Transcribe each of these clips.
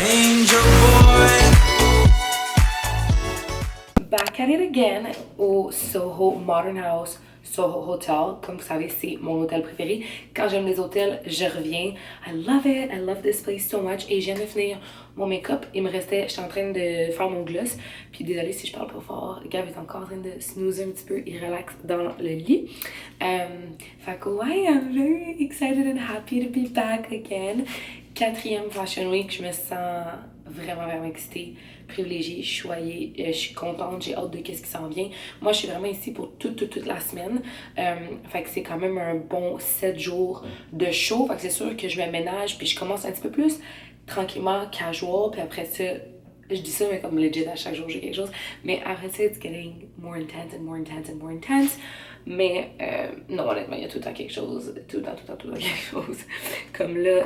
Angel boy. Back at it again au Soho Modern House Soho Hotel. Comme vous savez, c'est mon hôtel préféré. Quand j'aime les hôtels, je reviens. I love it. I love this place so much. Et je viens de finir mon make-up. Il me restait, j'étais en train de faire mon gloss. Puis désolée si je parle pas fort. Gab est encore en train de snoozer un petit peu. Il relaxe dans le lit. Fait que ouais, I'm very excited and happy to be back again. 4e Fashion Week, je me sens vraiment excitée, privilégiée, choyée, je suis contente, j'ai hâte de qu'est-ce qui s'en vient. Moi, je suis vraiment ici pour toute la semaine. Fait que c'est quand même un bon 7 jours de show. Fait que c'est sûr que je me ménage puis je commence un petit peu plus tranquillement, casual, puis après ça, je dis ça, mais comme legit, à chaque jour, j'ai quelque chose. Mais après ça, it's getting more intense and more intense and more intense. Mais non, honnêtement, il y a tout le temps quelque chose. Tout le temps quelque chose. Comme là,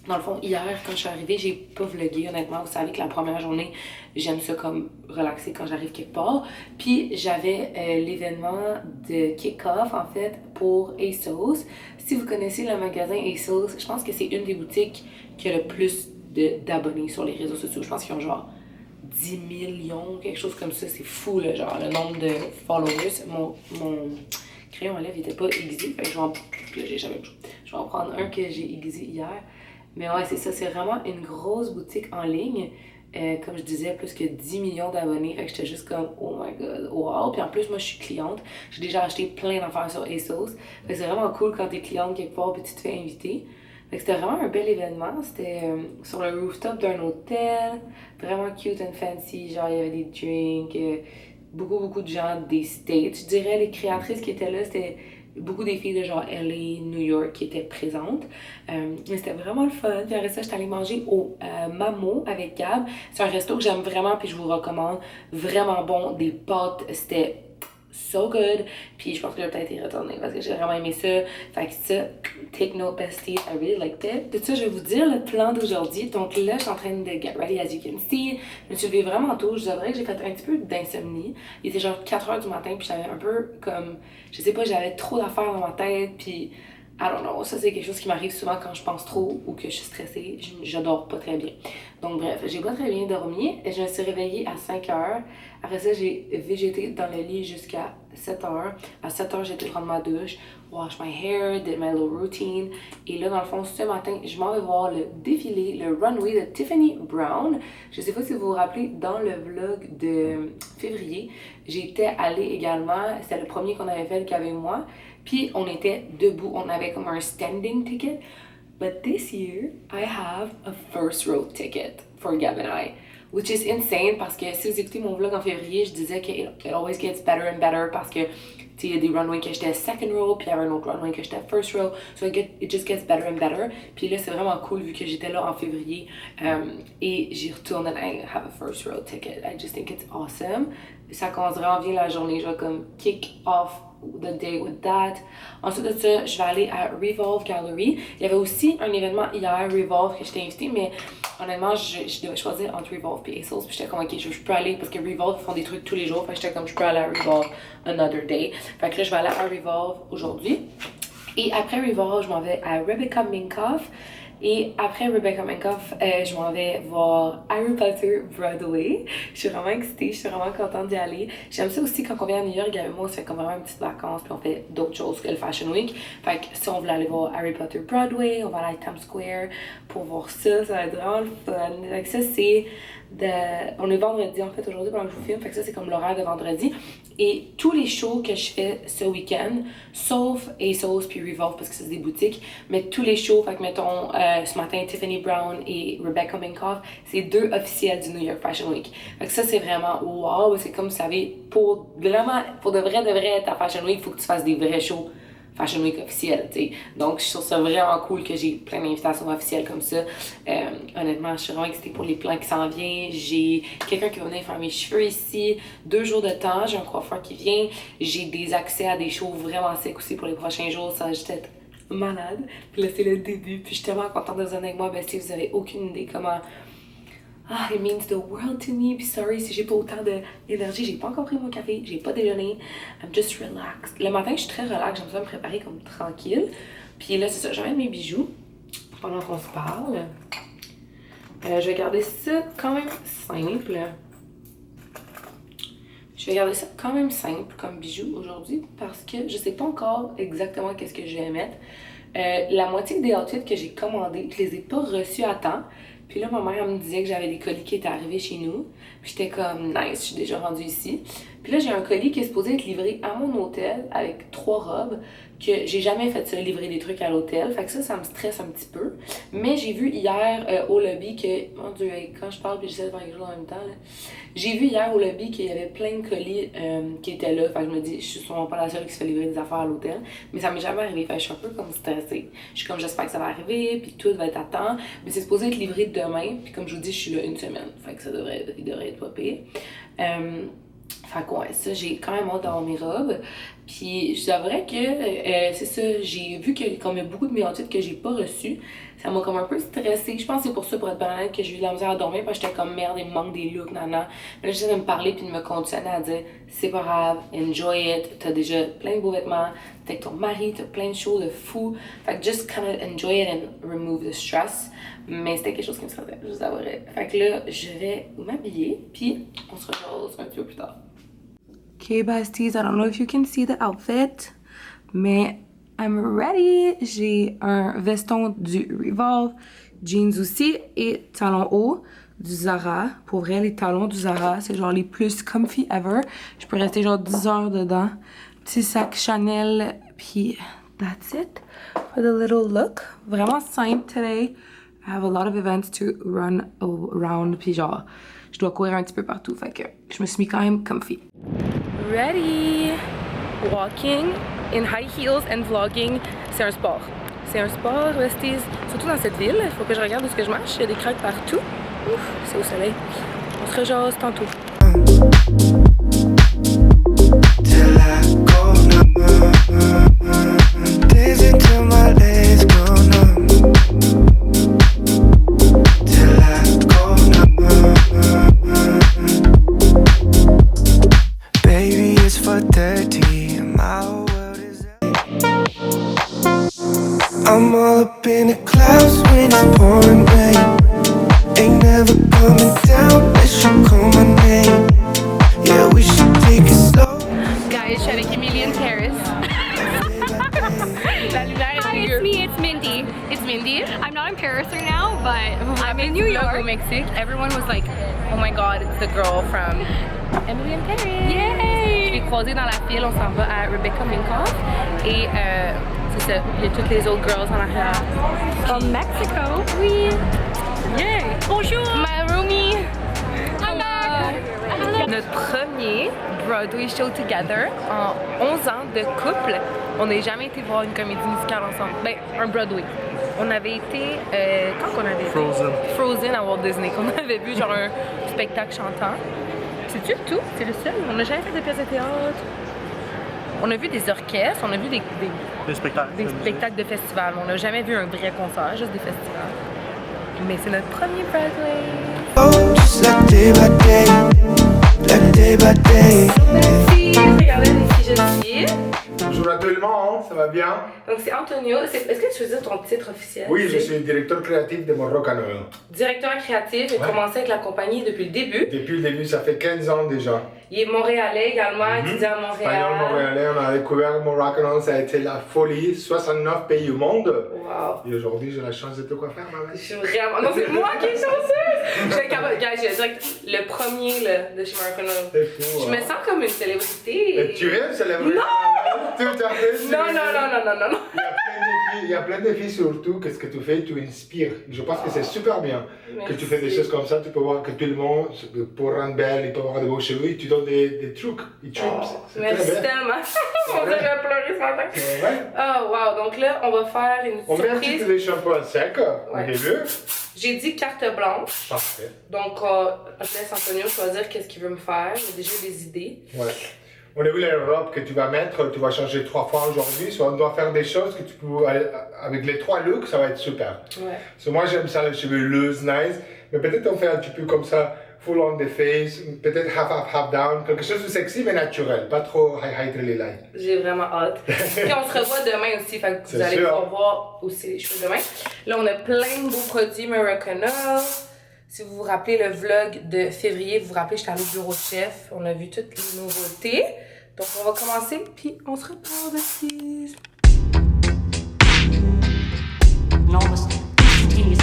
dans le fond, hier, quand je suis arrivée, j'ai pas vlogué, honnêtement. Vous savez que la première journée, j'aime ça comme relaxer quand j'arrive quelque part. Puis j'avais l'événement de kick-off, en fait, pour ASOS. Si vous connaissez le magasin ASOS, je pense que c'est une des boutiques qui a le plus d'abonnés sur les réseaux sociaux. Je pense qu'ils ont genre 10 millions, quelque chose comme ça. C'est fou, là, genre, le nombre de followers. Mon crayon à lèvres n'était pas aiguisé, fait que je vais en prendre un que j'ai aiguisé hier. Mais ouais, c'est ça, c'est vraiment une grosse boutique en ligne. Comme je disais, plus que 10 millions d'abonnés. Fait que j'étais juste comme, oh my god, wow. Puis en plus, moi, je suis cliente. J'ai déjà acheté plein d'affaires sur ASOS. Fait que c'est vraiment cool quand t'es cliente quelque part puis tu te fais inviter. Fait que c'était vraiment un bel événement. C'était sur le rooftop d'un hôtel. Vraiment cute and fancy. Genre, il y avait des drinks. Beaucoup de gens des States. Je dirais, les créatrices qui étaient là, c'était beaucoup des filles de genre LA, New York qui étaient présentes. Mais c'était vraiment le fun. Puis après ça, j'étais allée manger au Mamo avec Gab. C'est un resto que j'aime vraiment puis je vous recommande. Vraiment bon. Des pâtes, c'était so good. Puis je pense que je vais peut-être y retourner parce que j'ai vraiment aimé ça. Fait que ça, take note besties, I really liked it. Tout ça, je vais vous dire le plan d'aujourd'hui. Donc là, je suis en train de get ready as you can see. Je me suis levée vraiment tôt. Je vous avouerais que j'ai fait un petit peu d'insomnie. Il était genre 4h du matin puis j'avais un peu comme, je sais pas, j'avais trop d'affaires dans ma tête puis I don't know, ça c'est quelque chose qui m'arrive souvent quand je pense trop ou que je suis stressée, je dors pas très bien. Donc bref, j'ai pas très bien dormi, je me suis réveillée à 5h, après ça j'ai végété dans le lit jusqu'à 7h, à 7h j'ai été prendre ma douche, wash my hair, did my little routine, et là dans le fond ce matin je m'en vais voir le défilé, le runway de Tiffany Brown. Je sais pas si vous vous rappelez, dans le vlog de février, j'étais allée également, c'était le premier qu'on avait fait, le Gab et moi. Puis on était debout, on avait comme un standing ticket. But this year, I have a first row ticket for Gab and I. Which is insane parce que si vous écoutez mon vlog en février, je disais que it always gets better and better parce que il y a des runways que j'étais second row, puis il y avait un autre runway que j'étais first row. So it just gets better and better. Puis là, c'est vraiment cool vu que j'étais là en février et j'y retourne and I have a first row ticket. I just think it's awesome. Ça commence vraiment bien la journée. Je vais comme kick off the day with that. Ensuite de ça, je vais aller à Revolve Gallery. Il y avait aussi un événement hier, Revolve, que j'étais invitée, mais honnêtement, je devais choisir entre Revolve et ASOS. Puis j'étais comme, ok, je peux aller, parce que Revolve font des trucs tous les jours. Fait que j'étais comme, je peux aller à Revolve another day. Fait que là, je vais aller à Revolve aujourd'hui. Et après Revolve, je m'en vais à Rebecca Minkoff. Et après Rebecca Minkoff, je m'en vais voir Harry Potter Broadway. Je suis vraiment excitée, je suis vraiment contente d'y aller. J'aime ça aussi quand on vient à New York, avec moi, on se fait comme vraiment une petite vacance, puis on fait d'autres choses que le Fashion Week. Fait que si on voulait aller voir Harry Potter Broadway, on va aller à Times Square pour voir ça, ça va être vraiment le fun. Fait que ça, c'est on est vendredi en fait aujourd'hui pendant que je vous filme, fait que ça c'est comme l'horaire de vendredi. Et tous les shows que je fais ce week-end, sauf ASOS puis Revolve parce que c'est des boutiques, mais tous les shows, fait que mettons ce matin Tiffany Brown et Rebecca Minkoff, c'est 2 officiels du New York Fashion Week. Fait que ça c'est vraiment wow, c'est comme vous savez, pour de vrai être à Fashion Week, il faut que tu fasses des vrais shows Fashion Week officielle, tu sais. Donc, je trouve ça vraiment cool que j'ai plein d'invitations officielles comme ça. Honnêtement, je suis vraiment excitée pour les plans qui s'en viennent. J'ai quelqu'un qui va venir faire mes cheveux ici. 2 jours de temps, j'ai un coiffeur qui vient. J'ai des accès à des shows vraiment secs aussi pour les prochains jours. Ça va juste être malade. Puis là, c'est le début. Puis je suis tellement contente de vous avec moi. Ben, si vous avez aucune idée comment... it means the world to me. Puis sorry si j'ai pas autant d'énergie. J'ai pas encore pris mon café, j'ai pas déjeuné. I'm just relaxed. Le matin, je suis très relax. J'aime ça me préparer comme tranquille. Puis là, c'est ça, j'amène mes bijoux pendant qu'on se parle. Je vais garder ça quand même simple. Je vais garder ça quand même simple comme bijou aujourd'hui parce que je sais pas encore exactement qu'est-ce que je vais mettre. La moitié des outfits que j'ai commandés, je les ai pas reçus à temps. Puis là, ma mère elle me disait que j'avais des colis qui étaient arrivés chez nous. Puis j'étais comme, nice, je suis déjà rendue ici. Puis là, j'ai un colis qui est supposé être livré à mon hôtel avec 3 robes. Que j'ai jamais fait ça, livrer des trucs à l'hôtel. Fait que ça me stresse un petit peu. Mais j'ai vu hier au lobby que, mon Dieu, quand je parle puis j'essaie de faire quelque chose en même temps, là, j'ai vu hier au lobby qu'il y avait plein de colis qui étaient là. Fait que je me dis, je suis sûrement pas la seule qui se fait livrer des affaires à l'hôtel. Mais ça m'est jamais arrivé. Fait que je suis un peu comme stressée. Je suis comme, j'espère que ça va arriver, puis tout va être à temps. Mais c'est supposé être livré demain. Puis comme je vous dis, je suis là une semaine. Fait que il devrait être pas pire. Fait que ouais, ça, j'ai quand même hâte d'avoir mes robes. Puis je savais que, c'est ça, j'ai vu que comme il y a beaucoup de mes outfits que j'ai pas reçus, ça m'a comme un peu stressée. Je pense que c'est pour ça, pour être banale, que j'ai eu de la misère à dormir, parce que j'étais comme merde, il me manque des looks, nana. Mais là, j'essaie de me parler puis de me conditionner à dire, c'est pas grave, enjoy it, t'as déjà plein de beaux vêtements, t'es avec ton mari, t'as plein de choses de fou. Fait que just kind of enjoy it and remove the stress. Mais c'était quelque chose qui me stressait, je vous avouerai. Fait que là, je vais m'habiller, puis on se rejoint un petit peu plus tard. Okay, besties, I don't know if you can see the outfit, mais I'm ready. J'ai un veston du Revolve, jeans aussi et talons hauts du Zara. Pour vrai, les talons du Zara, c'est genre les plus comfy ever. Je peux rester genre 10 heures dedans. Petit sac Chanel, puis that's it for the little look. Vraiment simple today. I have a lot of events to run around, puis genre, je dois courir un petit peu partout, fait que je me suis mis quand même comfy. Ready! Walking in high heels and vlogging, c'est un sport. C'est un sport, besties, surtout dans cette ville. Il faut que je regarde où est-ce que je marche, il y a des craques partout. Ouf, c'est au soleil. On se rejase tantôt. I'm all up in the clouds when it's pouring rain. Ain't never coming down unless you call my name. Yeah, we should take it slow. Guys, je suis avec Emily in Paris. La lumière est Hi, dégueu. it's me, it's Mindy. It's Mindy. I'm not in Paris right now, but I'm in New Au York. Mexique. Everyone was like, oh my god, it's the girl from Emily in Paris. Yay! Je l'ai croisée dans la file, on s'en va à Rebecca Minkoff. Et c'est ça, il y a toutes les autres girls en arrière. From Mexico. Oui. Yay! Bonjour. My roomie. I'm back. Hello. Notre premier Broadway show together en 11 ans de couple. On n'a jamais été voir une comédie musicale ensemble. Ben, un Broadway. On avait été, quand on avait été? Frozen à Walt Disney. On avait vu genre un spectacle chantant. C'est-tu tout? C'est le seul? On n'a jamais fait de pièces de théâtre. On a vu des orchestres, on a vu des spectacles de festival. On n'a jamais vu un vrai concert, juste des festivals. Mais c'est notre premier Broadway. Oh, just like day by day, like day by day. Merci, regardez les filles gentilles. Bonjour à tout le monde, ça va bien? Donc c'est Antonio. Est-ce que tu veux dire ton titre officiel? Oui, je suis directeur créatif de Morocco Noël. Directeur créatif, j'ai commencé avec la compagnie depuis le début. Depuis le début, ça fait 15 ans déjà. Il est montréalais également, étudiant à Montréal. Espagnol, montréalais, on a découvert Morocco Noël, ça a été la folie, 69 pays au monde. Wow. Et aujourd'hui, j'ai la chance de te quoi faire, maman. Je suis vraiment. Non, c'est moi qui est chanceuse! Je suis capable. Guys, je dirais que le premier là, de chez Morocco Noël. C'est fou. Je me sens comme une célébrité. Et tu es célébrer? Non! Tout à fait. Non, non, non, non, non, non, non. Il y a plein de filles surtout, qu'est-ce que tu fais, tu inspires. Je pense que c'est super bien que tu fais des choses comme ça, tu peux voir que tout le monde, pour rendre belle, il peut avoir de beaux cheveux, et tu donnes des trucs, des trips. C'est très Merci bien. tellement. On dirait que je vais pleurer ce matin. Ouais. Oh, wow. Donc là, on va faire une On met un petit peu surprise. de shampoing sec au Ouais. début. J'ai dit carte blanche. Parfait. Donc, je laisse Antonio choisir qu'est-ce qu'il veut me faire. J'ai déjà des idées. Ouais. On a vu les robes que tu vas mettre, tu vas changer 3 fois aujourd'hui. Soit on doit faire des choses que tu peux, avec les 3 looks, ça va être super. Ouais. So, moi j'aime ça, les cheveux loose, nice. Mais peut-être on fait un petit peu comme ça, full on the face, peut-être half up, half down. Quelque chose de sexy mais naturel, pas trop high really light. J'ai vraiment hâte. Puis on se revoit demain aussi, fait que vous C'est allez sûr. pouvoir voir aussi les cheveux demain. Là, on a plein de beaux produits Morocco Noël. Si vous vous rappelez le vlog de février, vous vous rappelez, j'étais allée au bureau de chef. On a vu toutes les nouveautés. Donc, on va commencer, puis on se reparle besties. Enormous, instantaneous.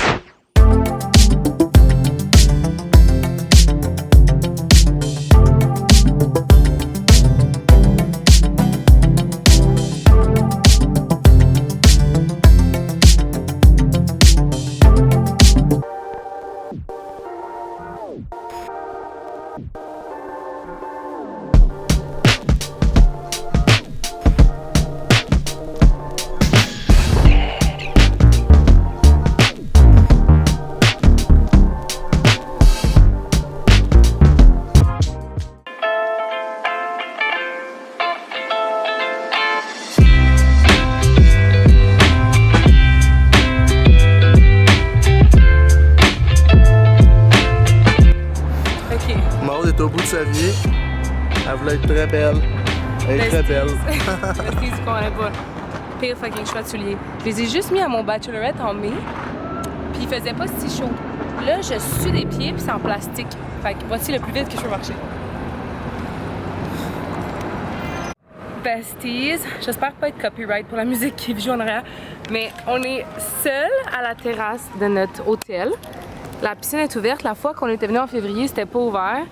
Maud est au bout de sa vie. Elle voulait être très belle. Elle est très belle. Besties, tu comprends pas. Pire fucking choix de souliers. Je les ai juste mis à mon bachelorette en mai, puis il faisait pas si chaud. Là, je suis des pieds, puis c'est en plastique. Fait que voici le plus vite que je peux marcher. Besties, j'espère pas être copyright pour la musique qui joue en arrière, mais on est seul à la terrasse de notre hôtel. La piscine est ouverte. La fois qu'on était venu en février, c'était pas ouvert.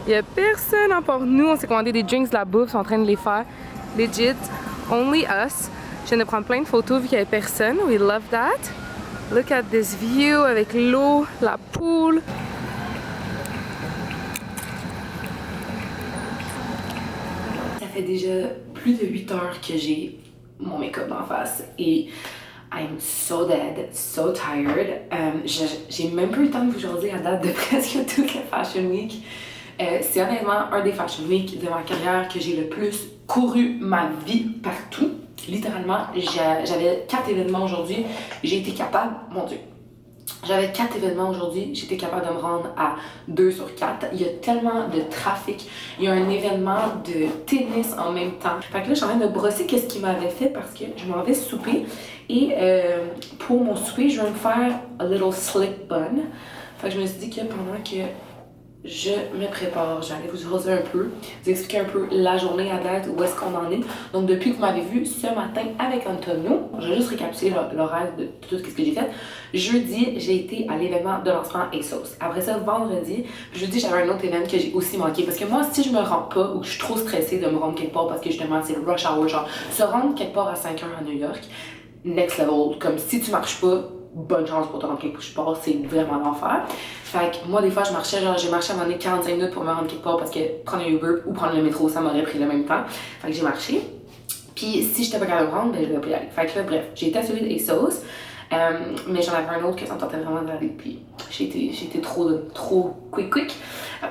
Il y a personne à part nous. On s'est commandé des drinks, de la bouffe, ils sont en train de les faire. Legit, only us. Je viens de prendre plein de photos vu qu'il y avait personne. We love that. Look at this view avec l'eau, la pool. Ça fait déjà plus de 8 heures que j'ai mon make-up en face et I'm so dead, so tired. J'ai même pas eu le temps de vous jaser à date de presque toute la Fashion Week. C'est honnêtement un des Fashion Week de ma carrière que j'ai le plus couru ma vie partout. Littéralement, j'avais 4 événements aujourd'hui. J'ai été capable, mon Dieu, j'avais 4 événements aujourd'hui, j'étais capable de me rendre à 2 sur 4. Il y a tellement de trafic. Il y a un événement de tennis en même temps. Fait que là, je suis en train de brosser qu'est-ce qu'il m'avait fait parce que je m'en vais souper. Et pour mon souper, je vais me faire a little slick bun. Fait que je me suis dit que pendant que je me prépare, j'allais vous jaser un peu, vous expliquer un peu la journée à date, où est-ce qu'on en est. Donc depuis que vous m'avez vu ce matin avec Antonio, je vais juste récapituler l'horaire de tout ce que j'ai fait. Jeudi, j'ai été à l'événement de lancement ASOS. Après ça, vendredi, jeudi, j'avais un autre événement que j'ai aussi manqué. Parce que moi, si je me rends pas ou que je suis trop stressée de me rendre quelque part parce que justement c'est le rush hour, genre se rendre quelque part à 5 heures à New York, next level, comme si tu marches pas, bonne chance pour te rendre quelque part, c'est vraiment l'enfer. Fait que moi, des fois, j'ai marché à un moment donné 45 minutes pour me rendre quelque part parce que prendre un Uber ou prendre le métro, ça m'aurait pris le même temps. Fait que j'ai marché. Puis si j'étais pas capable de me rendre, ben je vais pas y aller. Fait que là, bref, j'ai été à celui d'ASOS, mais j'en avais un autre que ça me tentait vraiment d'aller. Puis j'ai été trop quick.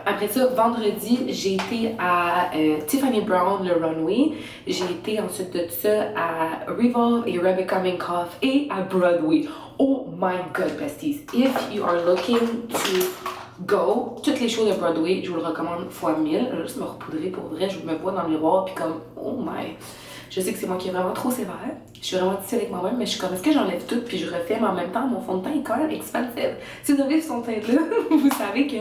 Après ça, vendredi, j'ai été à Tiffany Brown, le runway. J'ai été ensuite de ça à Revolve et Rebecca Minkoff et à Broadway. Oh my god, besties! If you are looking to go, toutes les shows de Broadway, je vous le recommande fois 1000. Je vais juste me repoudrer pour vrai, je me vois dans le miroir puis comme, oh my... Je sais que c'est moi qui est vraiment trop sévère. Je suis vraiment difficile avec moi-même, mais je suis comme, est-ce que j'enlève tout puis je refais, mais en même temps, mon fond de teint est quand même expensive. Si vous avez ce fond de teint-là, vous savez que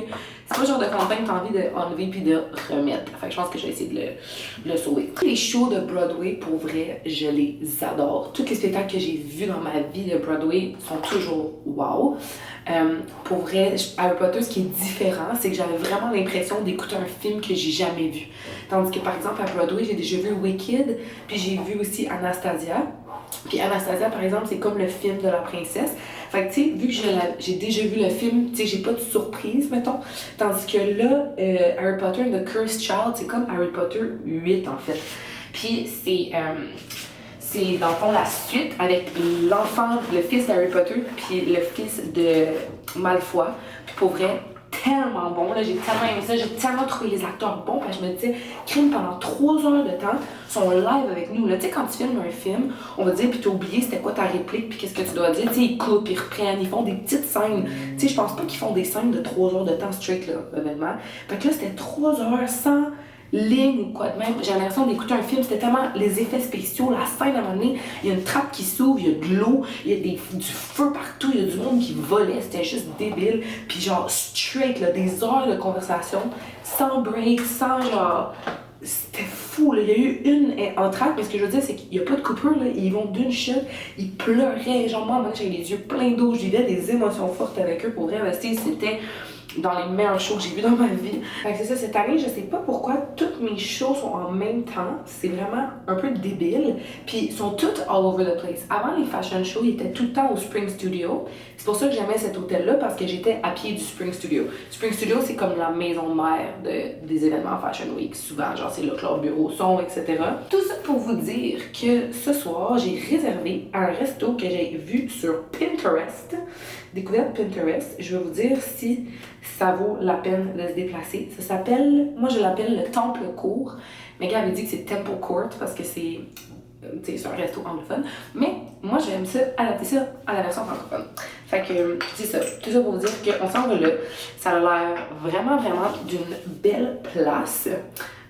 c'est pas le genre de fond de teint que t'as envie d'enlever puis de remettre. Fait que je pense que je vais essayer de le sauver. Les shows de Broadway, pour vrai, je les adore. Tous les spectacles que j'ai vus dans ma vie de Broadway sont toujours wow. Pour vrai, Harry Potter, ce qui est différent, c'est que j'avais vraiment l'impression d'écouter un film que j'ai jamais vu. Tandis que, par exemple, à Broadway, j'ai déjà vu Wicked, puis j'ai vu aussi Anastasia. Puis Anastasia, par exemple, c'est comme le film de la princesse. Fait que, tu sais, vu que j'ai déjà vu le film, tu sais, j'ai pas de surprise, mettons. Tandis que là, Harry Potter and the Cursed Child, c'est comme Harry Potter 8, en fait. Puis c'est dans le fond la suite avec l'enfant, le fils d'Harry Potter, puis le fils de Malfoy. Puis pour vrai, tellement bon, là, j'ai tellement aimé ça, j'ai tellement trouvé les acteurs bons, parce que je me disais, crime, pendant 3 heures de temps, sont live avec nous, là, tu sais, quand tu filmes un film, on va dire, puis t'as oublié c'était quoi ta réplique, puis qu'est-ce que tu dois dire, tu sais, ils coupent, ils reprennent, ils font des petites scènes, tu sais, je pense pas qu'ils font des scènes de 3 heures de temps straight, là, honnêtement. Fait que là, c'était 3 heures sans ligne ou quoi de même. J'avais l'impression d'écouter un film, c'était tellement les effets spéciaux, la scène à un moment donné, il y a une trappe qui s'ouvre, il y a de l'eau, il y a du feu partout, il y a du monde qui volait, c'était juste débile. Puis genre straight, là, des heures de conversation, sans break, sans genre... C'était fou, là. Il y a eu une entracte, mais ce que je veux dire, c'est qu'il n'y a pas de coupure, là. Ils vont d'une shot, ils pleuraient. Genre, moi, j'avais les yeux pleins d'eau, je vivais des émotions fortes avec eux. Pour vrai, c'était dans les meilleurs shows que j'ai vus dans ma vie. Fait que c'est ça, cette année, je sais pas pourquoi toutes mes shows sont en même temps. C'est vraiment un peu débile. Puis ils sont toutes all over the place. Avant les fashion shows, ils étaient tout le temps au Spring Studio. C'est pour ça que j'aimais cet hôtel-là, parce que j'étais à pied du Spring Studio. Spring Studio, c'est comme la maison mère des événements Fashion Week. Souvent, genre, c'est là que leurs bureaux sont, etc. Tout ça pour vous dire que ce soir, j'ai réservé un resto que j'ai vu sur Pinterest. Découverte Pinterest. Je vais vous dire si ça vaut la peine de se déplacer. Ça s'appelle, moi je l'appelle le Temple Court. Mais gars avait dit que c'est Temple Court parce que c'est un resto anglophone. Mais moi j'aime ça, adapter ça à la version francophone. Fait que c'est ça. Tout ça pour vous dire qu'on s'en va là. Ça a l'air vraiment, vraiment d'une belle place.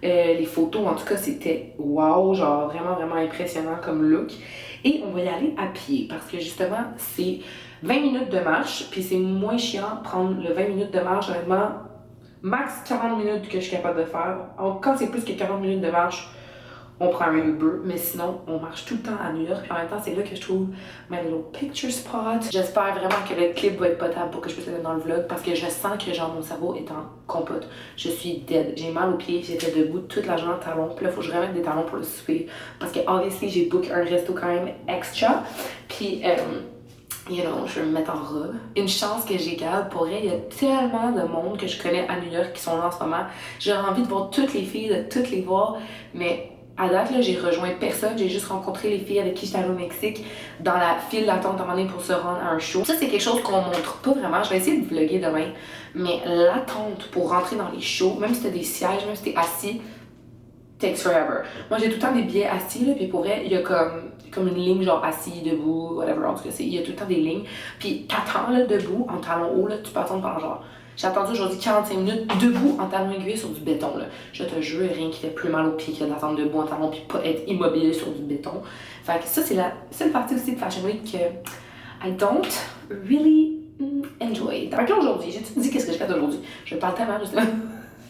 Les photos, en tout cas, c'était wow, genre vraiment, vraiment impressionnant comme look. Et on va y aller à pied parce que justement, c'est 20 minutes de marche, puis c'est moins chiant de prendre le 20 minutes de marche, honnêtement, max 40 minutes que je suis capable de faire. Donc, quand c'est plus que 40 minutes de marche, on prend un Uber, mais sinon, on marche tout le temps à New York. En même temps, c'est là que je trouve my little picture spot. J'espère vraiment que le clip va être potable pour que je puisse le mettre dans le vlog, parce que je sens que genre mon cerveau est en compote. Je suis dead. J'ai mal aux pieds, j'étais debout toute la journée en talons. Puis là, faut que je remette des talons pour le souper. Parce que, obviously, j'ai book un resto quand même extra. Puis, you know, je vais me mettre en robe. Une chance que j'ai, Gab. Pour vrai, il y a tellement de monde que je connais à New York qui sont là en ce moment. J'aurais envie de voir toutes les filles, de toutes les voir, mais à date, là, j'ai rejoint personne. J'ai juste rencontré les filles avec qui j'étais allée au Mexique dans la file d'attente à un moment donné pour se rendre à un show. Ça, c'est quelque chose qu'on montre pas vraiment. Je vais essayer de vlogger demain, mais l'attente pour rentrer dans les shows, même si t'as des sièges, même si t'es assis, takes forever. Moi, j'ai tout le temps des billets assis, là, puis pour vrai, il y a comme une ligne, genre assis, debout, whatever, en tout cas, il y a tout le temps des lignes. Puis t'attends, là, debout, en talons hauts, là, tu peux attendre pendant genre... J'ai attendu aujourd'hui 45 minutes debout en talons aiguilles sur du béton, là. Je te jure, rien qui fait plus mal aux pieds que d'attendre debout en talons puis pas être immobile sur du béton. Fait que ça, c'est la seule partie aussi de Fashion Week que I don't really enjoy. Fait qu'aujourd'hui, j'ai tout dit qu'est-ce que je fais aujourd'hui. Je parle tellement, justement,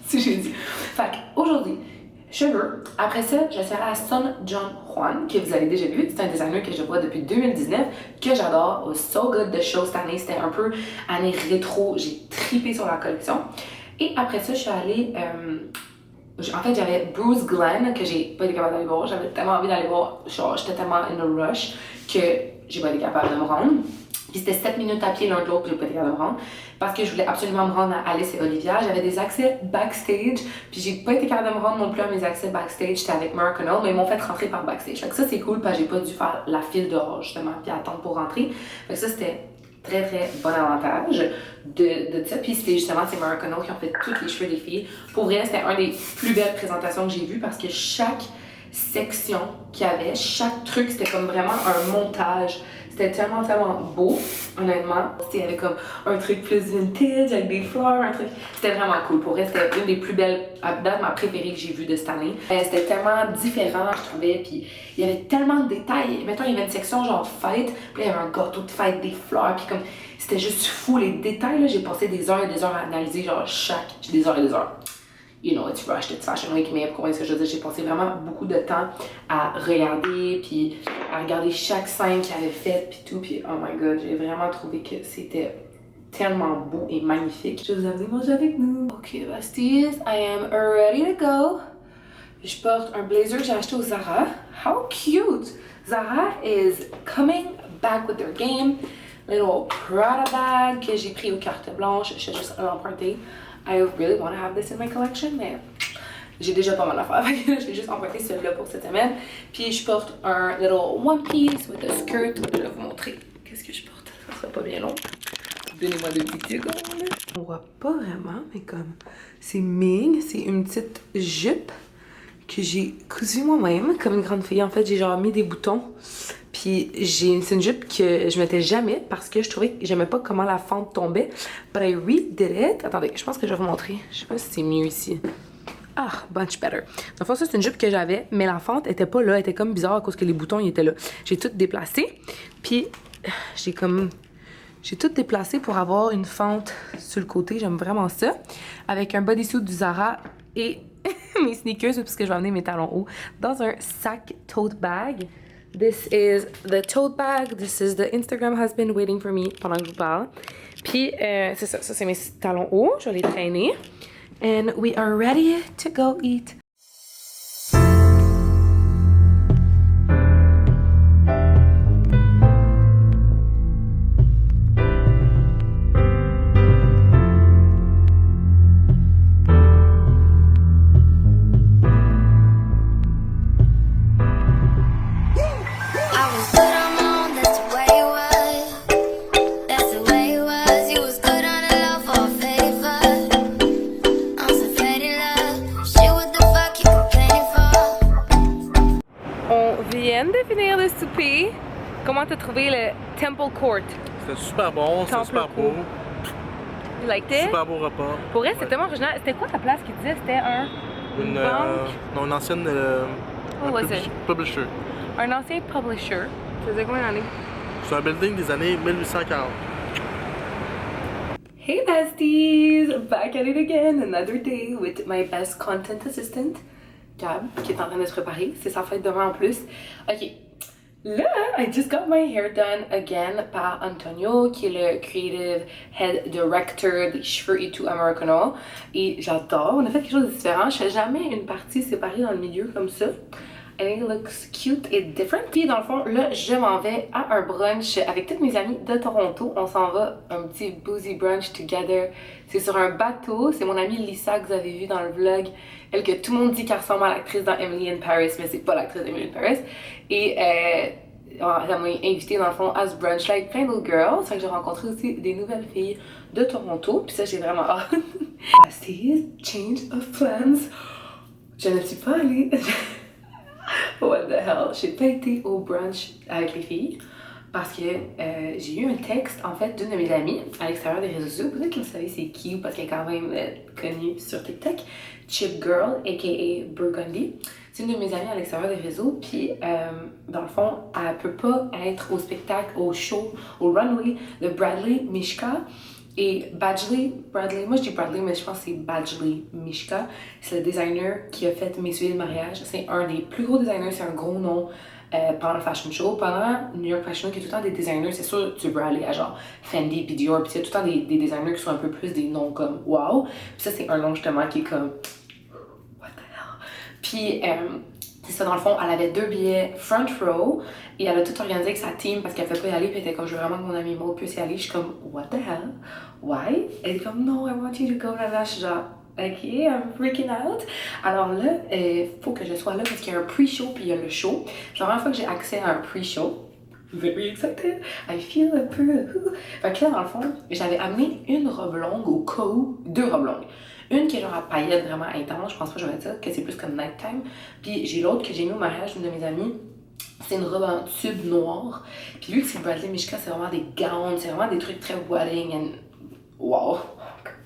si j'ai dit. Fait qu'aujourd'hui, cheveux. Après ça, je suis allée à Son John Juan, que vous avez déjà vu. C'est un designer que je vois depuis 2019, que j'adore. It was so good the show cette année. C'était un peu année rétro. J'ai trippé sur la collection. Et après ça, je suis allée... en fait, j'avais Bruce Glenn, que j'ai pas été capable d'aller voir. J'avais tellement envie d'aller voir. Genre, j'étais tellement in a rush que j'ai pas été capable de me rendre. Puis c'était 7 minutes à pied l'un de l'autre, puis j'ai pas été capable de me rendre. Parce que je voulais absolument me rendre à Alice et Olivia. J'avais des accès backstage, puis j'ai pas été capable de me rendre non plus à mes accès backstage. J'étais avec Mark Connell, mais ils m'ont fait rentrer par backstage. Fait que ça, c'est cool, parce que j'ai pas dû faire la file dehors, justement, puis attendre pour rentrer. Fait que ça, c'était très, très bon avantage de ça. Puis c'était justement, c'est Mark Connell qui ont fait tous les cheveux des filles. Pour vrai, c'était une des plus belles présentations que j'ai vues, parce que chaque section qu'il y avait, chaque truc, c'était comme vraiment un montage. C'était tellement, tellement beau, honnêtement. Il y avait comme un truc plus vintage, avec des fleurs, un truc... C'était vraiment cool. Pour vrai, c'était une des plus belles, à date, ma préférée que j'ai vue de cette année. C'était tellement différent, je trouvais, puis il y avait tellement de détails. Mettons, il y avait une section genre fête, puis il y avait un gâteau de fête, des fleurs, puis comme... C'était juste fou, les détails, là. J'ai passé des heures et des heures à analyser, genre chaque... J'ai des heures et des heures. You know, it's rushed, it's Fashion Week, mais pour ce que je veux dire, j'ai passé vraiment beaucoup de temps à regarder, puis à regarder chaque scène qu'il avait faite, puis tout, puis oh my god, j'ai vraiment trouvé que c'était tellement beau et magnifique. Je vous invite à manger avec nous. Ok, besties, I am ready to go. Je porte un blazer que j'ai acheté au Zara. How cute! Zara is coming back with their game. Little Prada bag que j'ai pris aux cartes blanches, je vais juste l'emprunter. I really want to have this in my collection, mais j'ai déjà pas mal à faire. Je vais juste emprunter celui-là pour cette semaine. Puis je porte un little one piece with a skirt. Je vais vous montrer qu'est-ce que je porte. Ça sera pas bien long. Donnez-moi 2 petites secondes. On voit pas vraiment, mais comme c'est ming, c'est une petite jupe que j'ai cousue moi-même comme une grande fille. En fait, j'ai genre mis des boutons. Puis c'est une jupe que je mettais jamais parce que je trouvais que j'aimais pas comment la fente tombait. But I redid it. Attendez, je pense que je vais vous montrer. Je sais pas si c'est mieux ici. Ah, much better. Dans le fond, ça, c'est une jupe que j'avais, mais la fente était pas là. Elle était comme bizarre à cause que les boutons, ils étaient là. J'ai tout déplacé. Puis, j'ai tout déplacé pour avoir une fente sur le côté. J'aime vraiment ça. Avec un bodysuit du Zara et mes sneakers, parce que je vais amener mes talons hauts, dans un sac tote bag. This is the tote bag. This is the Instagram husband waiting for me pendant que je vous parle. Puis, c'est ça. Ça, c'est mes talons hauts. Je vais les traîner. And we are ready to go eat. De finir de souper. Comment t'as trouvé le Temple Court? C'était super bon, c'était super beau. You liked it? Super beau repas. Pour vrai, c'était tellement original. C'était quoi la place qui disait? C'était une ancienne publisher. Un ancien publisher. Ça faisait combien d'années? C'est un building des années 1840. Hey besties! Back at it again, another day with my best content assistant. Gab, qui est en train de se préparer. C'est sa fête demain en plus. Ok. Là, I just got my hair done again par Antonio, qui est le creative head director des cheveux et tout Americano. Et j'adore. On a fait quelque chose de différent. Je fais jamais une partie séparée dans le milieu comme ça. I think it looks cute and different. Puis dans le fond, là, je m'en vais à un brunch avec toutes mes amies de Toronto. On s'en va un petit boozy brunch together. C'est sur un bateau. C'est mon amie Lisa que vous avez vu dans le vlog. Elle que tout le monde dit qu'elle ressemble à l'actrice dans Emily in Paris, mais c'est pas l'actrice d'Emily in Paris. Et elle m'a invitée dans le fond à ce brunch-là avec plein d'autres girls. C'est que j'ai rencontré aussi des nouvelles filles de Toronto. Puis ça, j'ai vraiment hâte. Besties, change of plans. Je ne suis pas allée... What the hell? J'ai pas été au brunch avec les filles parce que j'ai eu un texte en fait d'une de mes amies à l'extérieur des réseaux sociaux. Peut-être que vous savez c'est qui parce qu'elle est quand même connue sur TikTok. Chip Girl, aka Burgundy. C'est une de mes amies à l'extérieur des réseaux. Puis dans le fond, elle peut pas être au spectacle, au show, au runway de Bradley Mishka. Et Bradley, moi je dis Bradley, mais je pense que c'est Bradley Mishka. C'est le designer qui a fait mes souliers de mariage. C'est un des plus gros designers, c'est un gros nom pendant le fashion show. Pendant New York Fashion Week, il y a tout le temps des designers, c'est sûr, tu veux aller à genre Fendi puis Dior, puis il y a tout le temps des designers qui sont un peu plus des noms comme wow. Puis ça, c'est un nom justement qui est comme what the hell. Puis c'est ça, dans le fond, elle avait 2 billets front row et elle a tout organisé avec sa team parce qu'elle ne fait pas y aller. Puis elle était comme, je veux vraiment que mon amie Maud puisse y aller. Je suis comme, what the hell? Why? Elle est comme, no, I want you to go. Là, je suis genre, ok, I'm freaking out. Alors là, il faut que je sois là parce qu'il y a un pre-show puis il y a le show. C'est la première fois que j'ai accès à un pre-show. Very excited. I feel un peu. Fait que là, dans le fond, j'avais amené une robe longue au cas où, 2 robes longues. Une qui est genre à paillettes vraiment intense, je pense pas que je vais dire que c'est plus comme nighttime. Puis j'ai l'autre que j'ai mis au mariage d'une de mes amies. C'est une robe en tube noir. Puis lui, c'est Bradley Mishka, c'est vraiment des gowns, c'est vraiment des trucs très wedding and wow,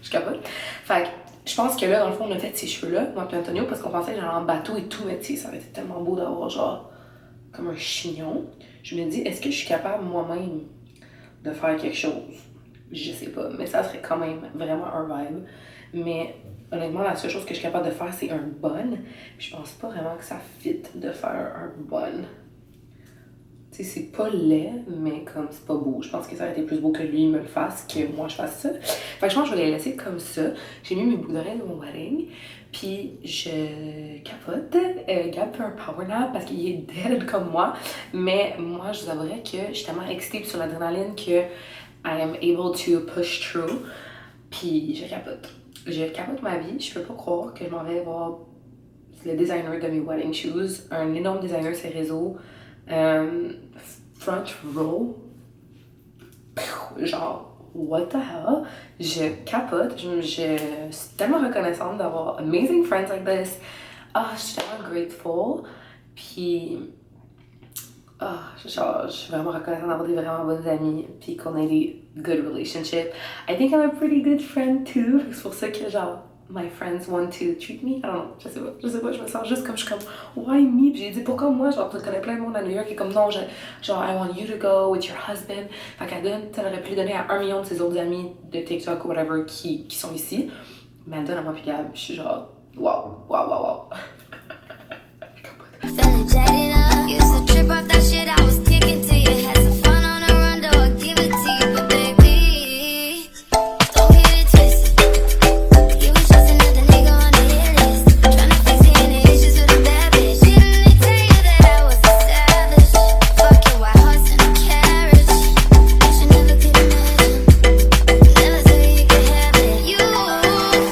je capote. Fait que je pense que là, dans le fond, on a fait ces cheveux-là, moi et Antonio, parce qu'on pensait que j'allais en bateau et tout, mais tu sais, ça aurait été tellement beau d'avoir genre comme un chignon. Je me dis, est-ce que je suis capable moi-même de faire quelque chose? Je sais pas, mais ça serait quand même vraiment un vibe. Mais honnêtement, la seule chose que je suis capable de faire, c'est un bun. Je pense pas vraiment que ça fit de faire un bun. Tu sais, c'est pas laid, mais comme c'est pas beau. Je pense que ça aurait été plus beau que lui me le fasse, que moi je fasse ça. Fait que je pense que je vais les laisser comme ça. J'ai mis mes boucles d'oreilles de mon wedding. Puis je capote. Gab fait un power nap parce qu'il est dead comme moi. Mais moi, je vous avouerais que je suis tellement excitée sur l'adrénaline que I am able to push through. Puis je capote. Je capote ma vie. Je peux pas croire que je m'en vais voir le designer de mes wedding shoes. Un énorme designer sur les réseaux. Front row. Genre, what the hell? Je capote. Je suis tellement reconnaissante d'avoir amazing friends like this. Ah, je suis tellement grateful. Puis, genre, je suis vraiment reconnaissante d'avoir des vraiment bonnes amies. Puis qu'on ait des good relationships. I think I'm a pretty good friend too. C'est pour ça que, genre, my friends want to treat me. I don't know, je sais pas, je me sens juste comme, je suis comme, why me? Puis j'ai dit, pourquoi moi? Genre, tu connais plein de monde à New York qui est comme, non, genre, I want you to go with your husband. Fait qu'elle donne, elle aurait pu le donner à 1 million de ses autres amis de TikTok ou whatever qui sont ici. Mais elle donne à moi puis Gab, je suis genre, wow. Feeling jaded up, used to trip off that shit I was kicking to you. Had some fun on a run, though I give it to you, but baby, don't get it twisted. You was just another nigga on the hit list, tryna fix any issues with a bad bitch. Didn't they tell you that I was a savage? Fuck your white horse and a carriage. But you never could imagine, never thought you could have it. You needed me.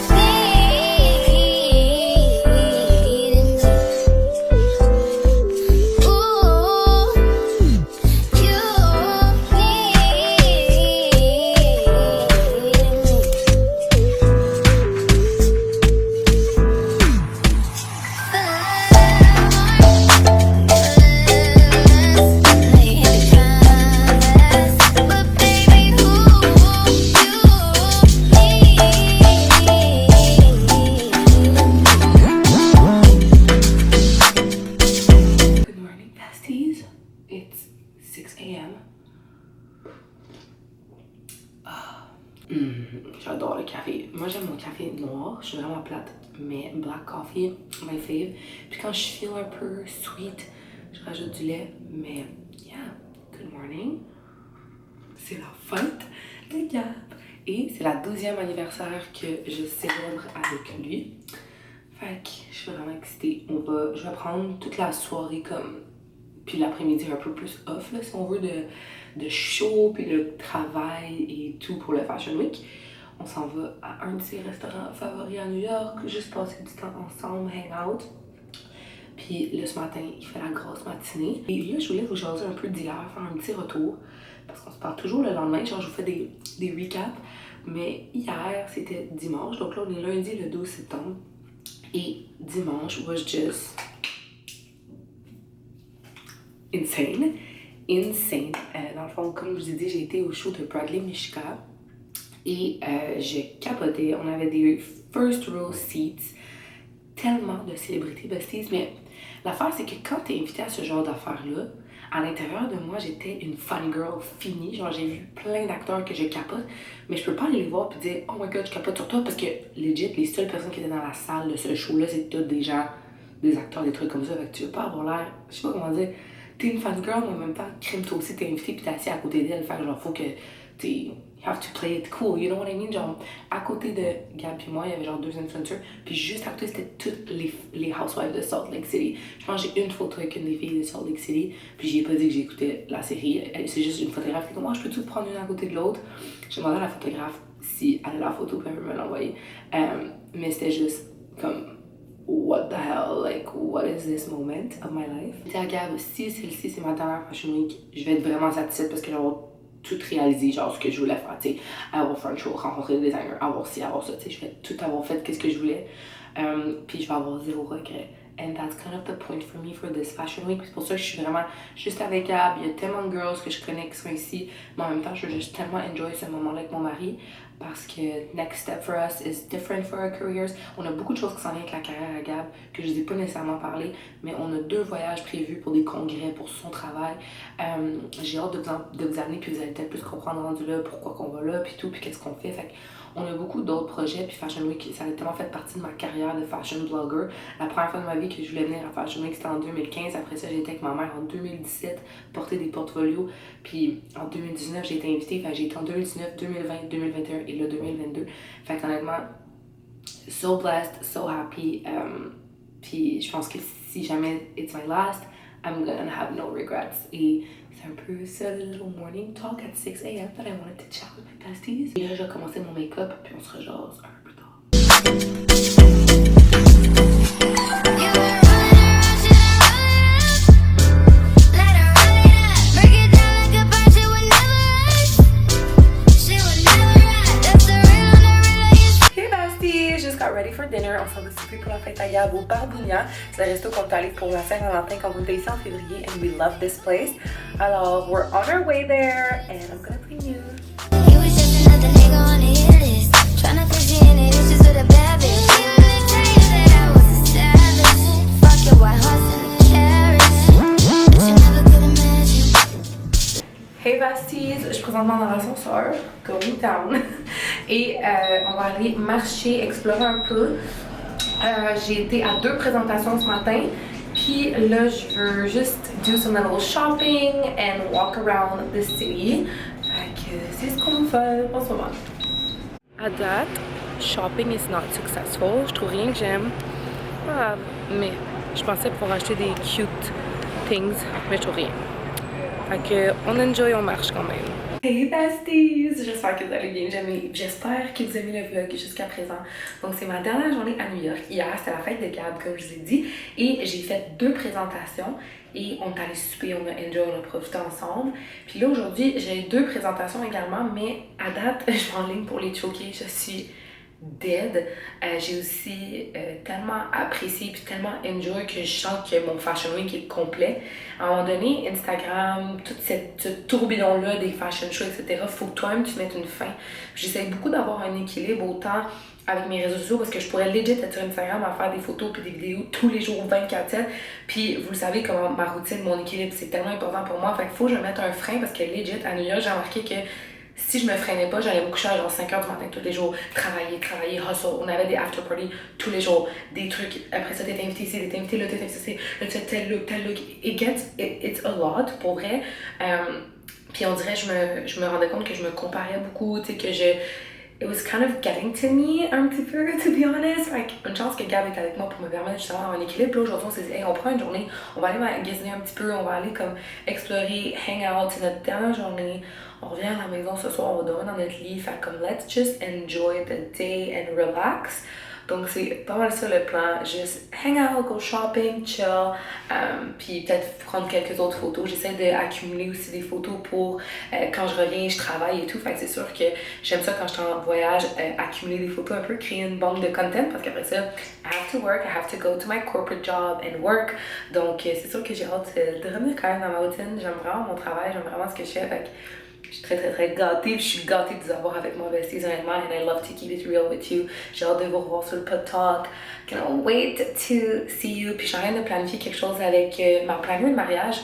Good morning, besties. It's 6 a.m. J'adore le café. Moi, j'aime mon café noir. Je suis vraiment plate. Mais black coffee, my fave. Puis quand je feel un peu sweet, je rajoute du lait. Mais, yeah, good morning. C'est la fête de Gab. Et c'est la 12e anniversaire que je célèbre avec lui. Fait que je suis vraiment excitée. Je vais prendre toute la soirée comme... Puis l'après-midi un peu plus off, là, si on veut, de show, puis de travail et tout pour le Fashion Week. On s'en va à un de ses restaurants favoris à New York, juste passer du temps ensemble, hang out. Puis là, ce matin, il fait la grosse matinée. Et là, je voulais vous jaser un peu d'hier, faire un petit retour. Parce qu'on se parle toujours le lendemain, genre je vous fais des recaps. Mais hier, c'était dimanche, donc là, on est lundi le 12 septembre. Et dimanche was just insane. Dans le fond, comme je vous ai dit, j'ai été au show de Bradley Mishka et je capotais. On avait des first row seats, tellement de célébrités besties. Mais l'affaire, c'est que quand t'es invité à ce genre d'affaires-là, à l'intérieur de moi, j'étais une fangirl finie. Genre, j'ai vu plein d'acteurs que je capote, mais je peux pas aller les voir et dire « Oh my god, je capote sur toi » parce que, legit, les seules personnes qui étaient dans la salle de ce show-là, c'était toutes des gens, des acteurs, des trucs comme ça. Fait que tu veux pas avoir l'air, je sais pas comment dire, t'es une fangirl, mais en même temps, crime, toi aussi, t'es invité pis t'es assis à côté d'elle. Fait que genre, faut que you have to play it cool, you know what I mean? Genre, à côté de Gab et moi, il y avait genre 2 influencers, puis juste à côté, c'était toutes les housewives de Salt Lake City. Je pense que j'ai une photo avec une des filles de Salt Lake City, puis j'ai pas dit que j'écoutais la série. C'est juste une photographe qui dit « Moi, je peux-tu prendre une à côté de l'autre? » J'ai demandé à la photographe si elle a la photo, puis elle veut me l'envoyer. Mais c'était juste comme... What the hell, like, what is this moment of my life? Je dis à Gab, si celle-ci c'est ma dernière Fashion Week, je vais être vraiment satisfaite parce que j'aurai tout réalisé, genre ce que je voulais faire, tu sais, avoir front show, rencontrer le designer, avoir ci, avoir ça, tu sais, je vais tout avoir fait, qu'est-ce que je voulais, puis je vais avoir 0 regret. And that's kind of the point for me for this Fashion Week. C'est pour ça que je suis vraiment juste avec Gab. Il y a tellement de girls que je connais qui sont ici, mais en même temps, je veux juste tellement enjoy ce moment-là avec mon mari parce que next step for us is different for our careers. On a beaucoup de choses qui s'en viennent avec la carrière à Gab que je ne vous ai pas nécessairement parlé, mais on a 2 voyages prévus pour des congrès pour son travail. J'ai hâte de vous amener, puis vous allez peut-être plus comprendre rendu là pourquoi qu'on va là, puis tout, puis qu'est-ce qu'on fait. Fait on a beaucoup d'autres projets, puis Fashion Week, ça a tellement fait partie de ma carrière de fashion blogger. La première fois de ma vie que je voulais venir à Fashion Week, c'était en 2015. Après ça, j'ai été avec ma mère en 2017, porter des portfolios. Puis en 2019, j'ai été invitée. Fait j'ai été en 2019, 2020, 2021 et là 2022. Fait qu'honnêtement, so blessed, so happy. Puis je pense que si jamais it's my last, I'm gonna have no regrets. Et c'est un peu ça, le little morning talk at 6 a.m. that I wanted to chat with my besties. Et là, je vais commencer mon make-up, puis on se rejase un peu plus tard. Hey besties, just got ready for dinner. On s'en va souper pour la fête à Gab au Barbunia. C'est le resto qu'on est allé pour la Saint-Valentin quand on était ici en février, and we love this place. Alors, we're on our way there, and I'm gonna bring you. You was just another nigga on the hit list, tryna push you in it, it's just with a bad bitch. présentement dans l'ascenseur, going down. Et on va aller marcher, explorer un peu. J'ai été à 2 présentations ce matin. Puis là, je veux juste do some little shopping and walk around the city. Fait que c'est ce qu'on va faire en ce moment. À date, shopping is not successful. Je trouve rien que j'aime. Mais je pensais pouvoir acheter des cute things, mais je trouve rien. Fait que on enjoy, on marche quand même. Hey besties! J'espère que vous allez bien. J'espère que vous avez aimé le vlog jusqu'à présent. Donc c'est ma dernière journée à New York. Hier c'était la fête de Gab comme je vous ai dit. Et j'ai fait 2 présentations. Et on est allé souper, on a enjoy, on a profité ensemble. Puis là aujourd'hui j'ai 2 présentations également. Mais à date je suis en ligne pour les choquer. Je suis dead. J'ai aussi tellement apprécié puis tellement enjoy que je sens que mon fashion week est complet. À un moment donné, Instagram, tout ce tourbillon-là des fashion shows, etc., faut que toi-même tu mettes une fin. J'essaie beaucoup d'avoir un équilibre autant avec mes réseaux sociaux parce que je pourrais legit être sur Instagram à faire des photos puis des vidéos tous les jours 24/7. Puis vous le savez comment ma routine, mon équilibre, c'est tellement important pour moi. Fait qu'il faut que je mette un frein parce que legit à New York, j'ai remarqué que si je me freinais pas, j'allais me coucher à genre 5h du matin tous les jours, travailler, hustle. On avait des after parties tous les jours, des trucs. Après ça, t'es invité ici, t'es invité là, t'es invité ici, là, tel look. It's a lot, pour vrai. Puis on dirait, je me rendais compte que je me comparais beaucoup, tu sais, que it was kind of getting to me un petit peu, to be honest. Like, une chance que Gab est avec moi pour me permettre justement d'avoir un équilibre. Là, aujourd'hui, on s'est dit, hey, on prend une journée, on va aller magasiner un petit peu, on va aller comme explorer, hang out. C'est notre dernière journée. On revient à la maison ce soir, on va dormir dans notre lit. Fait comme, let's just enjoy the day and relax. Donc c'est pas mal ça le plan, juste hang out, go shopping, chill, puis peut-être prendre quelques autres photos. J'essaie d'accumuler aussi des photos pour quand je reviens, je travaille et tout. Fait que c'est sûr que j'aime ça quand je suis en voyage, accumuler des photos un peu, créer une banque de content parce qu'après ça, I have to work, I have to go to my corporate job and work. Donc c'est sûr que j'ai hâte de revenir quand même dans ma routine. J'aime vraiment mon travail, j'aime vraiment ce que je fais. Fait que je suis très gâtée, je suis gâtée de vous avoir avec moi besties honnêtement, and I love to keep it real with you. J'ai hâte de vous revoir sur le Pod Talk. Can't wait to see you. Puis je suis en train de planifier quelque chose avec ma planeur de mariage.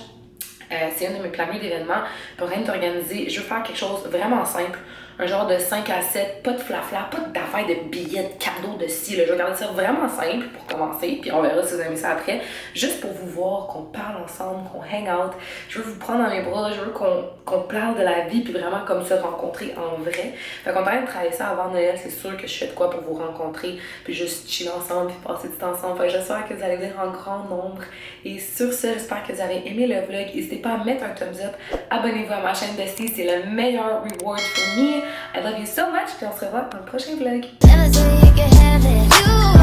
C'est une de mes planeurs d'événements. Pour rien d'organiser, je veux faire quelque chose vraiment simple. Un genre de 5 à 7, pas de flafla, pas d'affaires de billets, de cadeaux, de style. Je vais garder ça vraiment simple pour commencer, puis on verra si vous aimez ça après. Juste pour vous voir, qu'on parle ensemble, qu'on hang out. Je veux vous prendre dans mes bras, je veux qu'on parle de la vie, puis vraiment comme se rencontrer en vrai. Fait qu'on est en train de travailler ça avant Noël, c'est sûr que je fais de quoi pour vous rencontrer, puis juste chiller ensemble, puis passer du temps ensemble. Fait que j'espère que vous allez venir en grand nombre. Et sur ce, j'espère que vous avez aimé le vlog. N'hésitez pas à mettre un thumbs up, abonnez-vous à ma chaîne Bestie, c'est le meilleur reward for me. I love you so much, puis on se revoit dans le prochain vlog. Never say you can have it. You